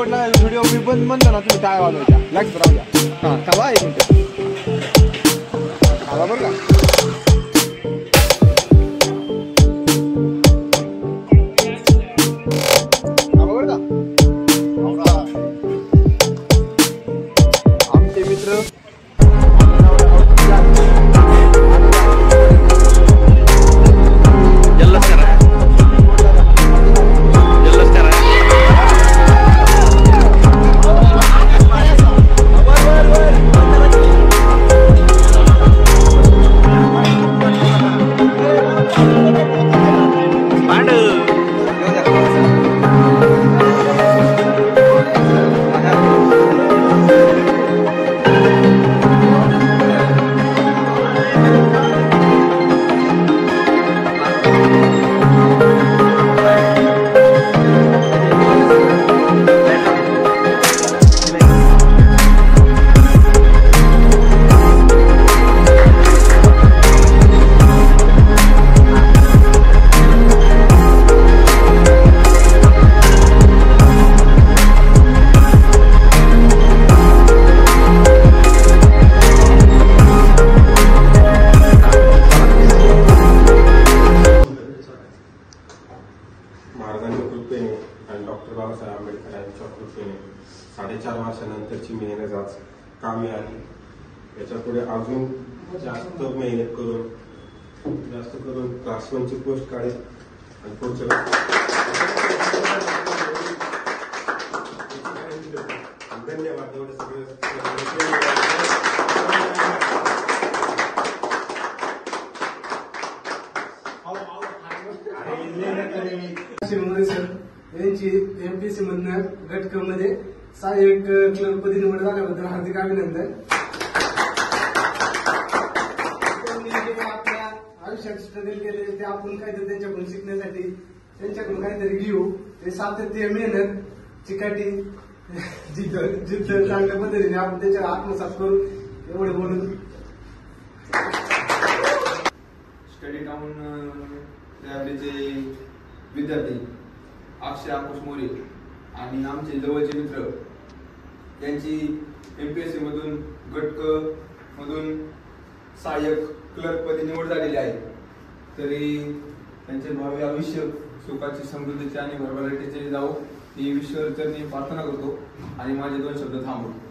शेवटला व्हिडिओ मी बंद म्हणतो ना तुम्ही टाळ्या वाजवायच्या लक्ष राहू द्या. हां थांबा एक मिनिट थांबा बरं का. आमचे मित्र महाराजांच्या कृपेने आणि डॉक्टर बाबासाहेब आंबेडकर यांच्या कृपेने 4.5 वर्षानंतरची मेहनत आज कामी आली. याच्या पुढे अजून जास्त मेहनत करून क्लास 1 ची पोस्ट काढेल आणि पुढचं धन्यवाद. एवढं सगळं यांची एमपीएससी मधनं गट क मध्ये सहाय्यक क्लर्कपदी निवड झाल्याबद्दल हार्दिक अभिनंदन. आपल्या आयुष्यात स्ट्रगल केले ते आपण काहीतरी त्यांच्याकडून शिकण्यासाठी त्यांच्याकडून काहीतरी घेऊ. ते सातत्य मेहनत चिकाटी जिद्द चांगल्या पद्धतीने आपण त्याच्यावर आत्मसात करू एवढे बोलून स्टडी टाउन लायब्ररीचे विद्यार्थी अक्षय आकुश मोरे आणि आमचे जवळचे मित्र यांची एमपीएससी मधून गट क मधून सहाय्यक क्लर्कपदी निवड झालेली आहे. तरी त्यांचे भावी आयुष्य सुखाची समृद्धीचे आणि भरभराटीचे जावो ही ईश्वरचरणी प्रार्थना करतो आणि माझे 2 शब्द थांबवतो.